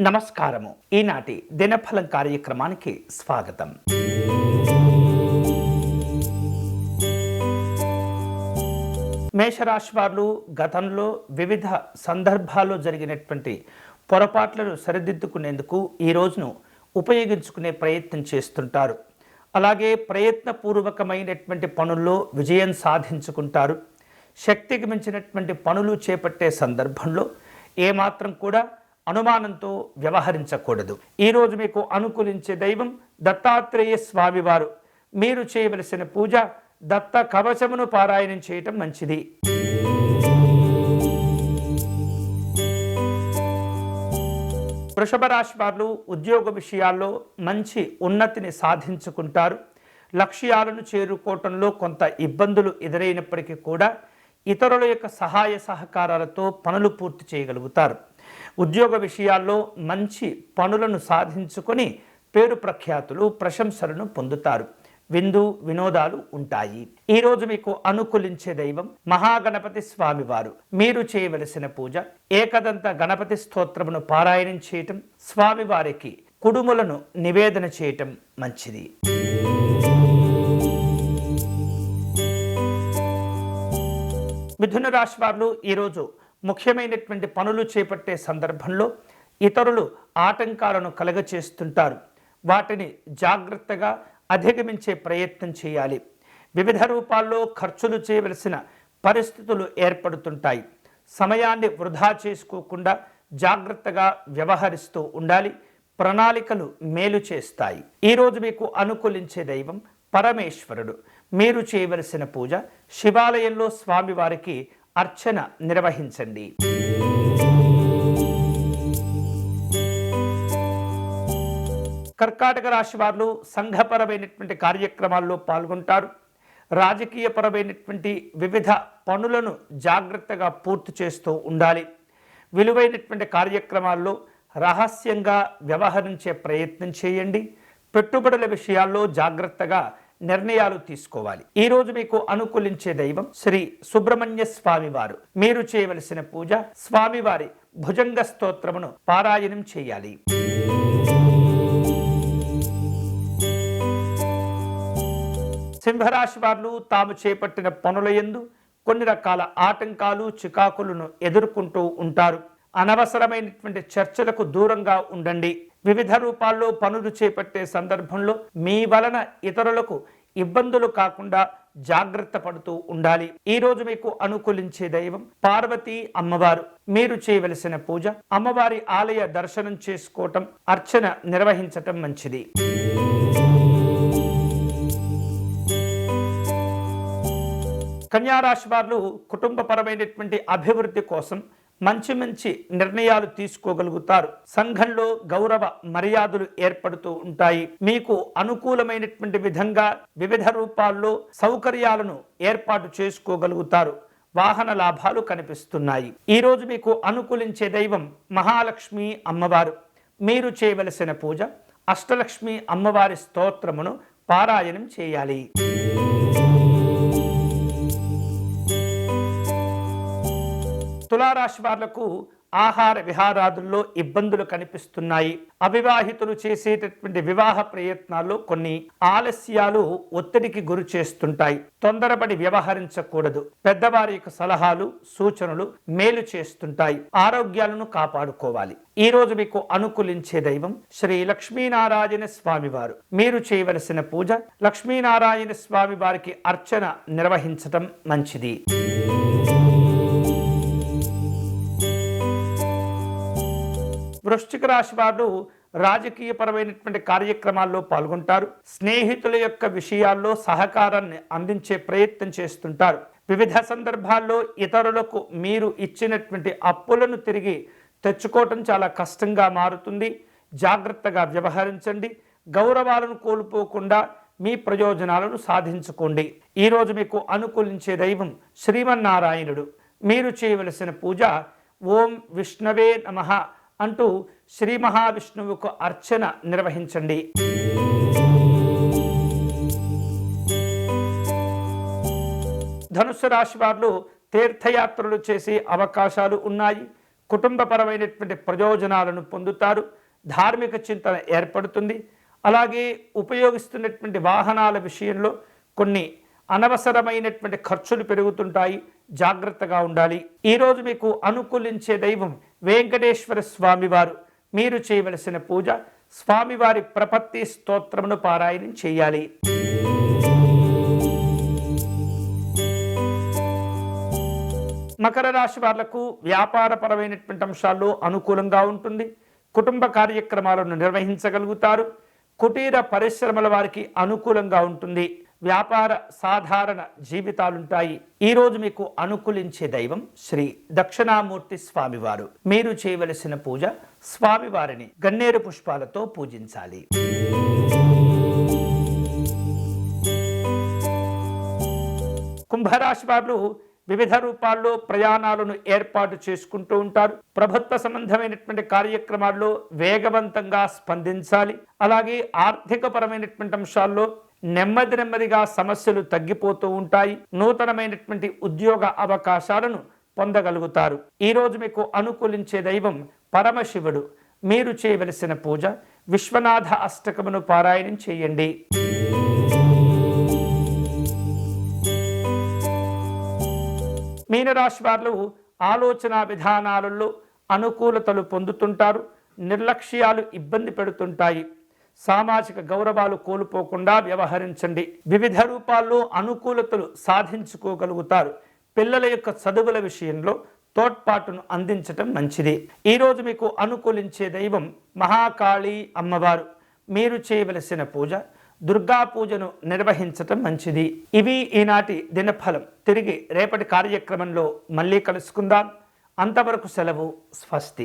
నమస్కారము. ఈనాటి దినఫలం కార్యక్రమానికి స్వాగతం. మేషరాశి వారు గతంలో వివిధ సందర్భాల్లో జరిగినటువంటి పొరపాట్లను సరిదిద్దుకునేందుకు ఈ రోజును ఉపయోగించుకునే ప్రయత్నం చేస్తుంటారు. అలాగే ప్రయత్నపూర్వకమైనటువంటి పనుల్లో విజయం సాధించుకుంటారు. శక్తికి మించినటువంటి పనులు చేపట్టే సందర్భంలో ఏమాత్రం కూడా అనుమానంతో వ్యవహరించకూడదు. ఈరోజు మీకు అనుకూలించే దైవం దత్తాత్రేయ స్వామివారు. మీరు చేయవలసిన పూజ దత్త కవచమును పారాయణం చేయటం మంచిది. వృషభ రాశి వారు ఉద్యోగ విషయాల్లో మంచి ఉన్నతిని సాధించుకుంటారు. లక్ష్యాలను చేరుకోవటంలో కొంత ఇబ్బందులు ఎదురైనప్పటికీ కూడా ఇతరుల యొక్క సహాయ సహకారాలతో పనులు పూర్తి చేయగలుగుతారు. ఉద్యోగ విషయాల్లో మంచి పనులను సాధించుకొని పేరు ప్రఖ్యాతులు ప్రశంసలను పొందుతారు. విందు వినోదాలు ఉంటాయి. ఈరోజు మీకు అనుకూలించే దైవం మహాగణపతి స్వామివారు. మీరు చేయవలసిన పూజ ఏకదంత గణపతి స్తోత్రమును పారాయణం చేయటం, స్వామివారికి కుడుములను నివేదన చేయటం మంచిది. మిథున రాశి వారు ఈరోజు ముఖ్యమైనటువంటి పనులు చేపట్టే సందర్భంలో ఇతరులు ఆటంకాలను కలగచేస్తుంటారు. వాటిని జాగ్రత్తగా అధిగమించే ప్రయత్నం చేయాలి. వివిధ రూపాల్లో ఖర్చులు చేయవలసిన పరిస్థితులు ఏర్పడుతుంటాయి. సమయాన్ని వృధా చేసుకోకుండా జాగ్రత్తగా వ్యవహరిస్తూ ఉండాలి. ప్రణాళికలు మేలు చేస్తాయి. ఈరోజు మీకు అనుకూలించే దైవం పరమేశ్వరుడు. మీరు చేయవలసిన పూజ శివాలయంలో స్వామివారికి అర్చన నిర్వహించండి. కర్కాటక రాశి వారు సంఘపరమైనటువంటి కార్యక్రమాల్లో పాల్గొంటారు. రాజకీయపరమైనటువంటి వివిధ పనులను జాగ్రత్తగా పూర్తి చేస్తూ ఉండాలి. విలువైనటువంటి కార్యక్రమాల్లో రహస్యంగా వ్యవహరించే ప్రయత్నం చేయండి. పెట్టుబడుల విషయాల్లో జాగ్రత్తగా నిర్ణయాలు తీసుకోవాలి. ఈరోజు మీకు అనుకూలించే దైవం శ్రీ సుబ్రహ్మణ్య స్వామివారు. మీరు చేయవలసిన పూజ స్వామివారి భుజంగ స్తోత్రమును పారాయణం చేయాలి. సింహరాశి వారు తాము చేపట్టిన పనుల యందు కొన్ని రకాల ఆటంకాలు చికాకులను ఎదుర్కొంటూ ఉంటారు. అనవసరమైనటువంటి చర్చలకు దూరంగా ఉండండి. వివిధ రూపాల్లో పనులు చేపట్టే సందర్భంలో మీ వలన ఇతరులకు ఇబ్బందులు కాకుండా జాగ్రత్త పడుతూ ఉండాలి. ఈరోజు మీకు అనుకూలించే దైవం పార్వతీ అమ్మవారు. మీరు చేయవలసిన పూజ అమ్మవారి ఆలయ దర్శనం చేసుకోవటం, అర్చన నిర్వహించటం మంచిది. కన్యారాశి వారు కుటుంబపరమైనటువంటి అభివృద్ధి కోసం మంచి మంచి నిర్ణయాలు తీసుకోగలుగుతారు. సంఘంలో గౌరవ మర్యాదలు ఏర్పడుతూ ఉంటాయి. మీకు అనుకూలమైనటువంటి విధంగా వివిధ రూపాల్లో సౌకర్యాలను ఏర్పాటు చేసుకోగలుగుతారు. వాహన లాభాలు కనిపిస్తున్నాయి. ఈరోజు మీకు అనుకూలించే దైవం మహాలక్ష్మి అమ్మవారు. మీరు చేయవలసిన పూజ అష్టలక్ష్మి అమ్మవారి స్తోత్రమును పారాయణం చేయాలి. తులారాశి వాళ్లకు ఆహార విహారాదుల్లో ఇబ్బందులు కనిపిస్తున్నాయి. అవివాహితులు చేసేటటువంటి వివాహ ప్రయత్నాల్లో కొన్ని ఆలస్యాలు ఒత్తిడికి గురి చేస్తుంటాయి. తొందరపడి వ్యవహరించకూడదు. పెద్దవారి యొక్క సలహాలు సూచనలు మేలు చేస్తుంటాయి. ఆరోగ్యాలను కాపాడుకోవాలి. ఈ రోజు మీకు అనుకూలించే దైవం శ్రీ లక్ష్మీనారాయణ స్వామివారు. మీరు చేయవలసిన పూజ లక్ష్మీనారాయణ స్వామి వారికి అర్చన నిర్వహించటం మంచిది. వృశ్చిక రాశి వారు రాజకీయపరమైనటువంటి కార్యక్రమాల్లో పాల్గొంటారు. స్నేహితుల యొక్క విషయాల్లో సహకారాన్ని అందించే ప్రయత్నం చేస్తుంటారు. వివిధ సందర్భాల్లో ఇతరులకు మీరు ఇచ్చినటువంటి అప్పులను తిరిగి తెచ్చుకోవటం చాలా కష్టంగా మారుతుంది. జాగ్రత్తగా వ్యవహరించండి. గౌరవాలను కోల్పోకుండా మీ ప్రయోజనాలను సాధించుకోండి. ఈరోజు మీకు అనుకూలించే దైవం శ్రీమన్నారాయణుడు. మీరు చేయవలసిన పూజ ఓం విష్ణవే నమః అంటూ శ్రీ మహావిష్ణువుకు అర్చన నిర్వహించండి. ధనుస్సు రాశి వారు తీర్థయాత్రలు చేసే అవకాశాలు ఉన్నాయి. కుటుంబపరమైనటువంటి ప్రయోజనాలను పొందుతారు. ధార్మిక చింతన ఏర్పడుతుంది. అలాగే ఉపయోగిస్తున్నటువంటి వాహనాల విషయంలో కొన్ని అనవసరమైనటువంటి ఖర్చులు పెరుగుతుంటాయి. జాగ్రత్తగా ఉండాలి. ఈరోజు మీకు అనుకూలించే దైవం వెంకటేశ్వర స్వామివారు. మీరు చేయవలసిన పూజ స్వామివారి ప్రపత్తి స్తోత్రమును పారాయణం చేయాలి. మకర రాశి వాళ్లకు వ్యాపారపరమైనటువంటి అంశాల్లో అనుకూలంగా ఉంటుంది. కుటుంబ కార్యక్రమాలను నిర్వహించగలుగుతారు. కుటీర పరిశ్రమల వారికి అనుకూలంగా ఉంటుంది. వ్యాపార సాధారణ జీవితాలుంటాయి. ఈరోజు మీకు అనుకూలించే దైవం శ్రీ దక్షిణామూర్తి స్వామివారు. మీరు చేయవలసిన పూజ స్వామివారిని గన్నేరు పుష్పాలతో పూజించాలి. కుంభరాశి వారు వివిధ రూపాల్లో ప్రయాణాలను ఏర్పాటు చేసుకుంటూ ఉంటారు. ప్రభుత్వ సంబంధమైనటువంటి కార్యక్రమాల్లో వేగవంతంగా స్పందించాలి. అలాగే ఆర్థిక పరమైనటువంటి అంశాల్లో నెమ్మదిగా సమస్యలు తగ్గిపోతూ ఉంటాయి. నూతనమైనటువంటి ఉద్యోగ అవకాశాలను పొందగలుగుతారు. ఈరోజు మీకు అనుకూలించే దైవం పరమశివుడు. మీరు చేయవలసిన పూజ విశ్వనాథ అష్టకమును పారాయణం చేయండి. మీనరాశి వారు ఆలోచన విధానాలలో అనుకూలతలు పొందుతుంటారు. నిర్లక్ష్యాలు ఇబ్బంది పెడుతుంటాయి. సామాజిక గౌరవాలు కోల్పోకుండా వ్యవహరించండి. వివిధ రూపాల్లో అనుకూలతలు సాధించుకోగలుగుతారు. పిల్లల యొక్క చదువుల విషయంలో తోడ్పాటును అందించటం మంచిది. ఈరోజు మీకు అనుకూలించే దైవం మహాకాళీ అమ్మవారు. మీరు చేయవలసిన పూజ దుర్గా పూజను నిర్వహించటం మంచిది. ఇవి ఈనాటి దినఫలం. తిరిగి రేపటి కార్యక్రమంలో మళ్ళీ కలుసుకుందాం. అంతవరకు సెలవు. స్వస్తి.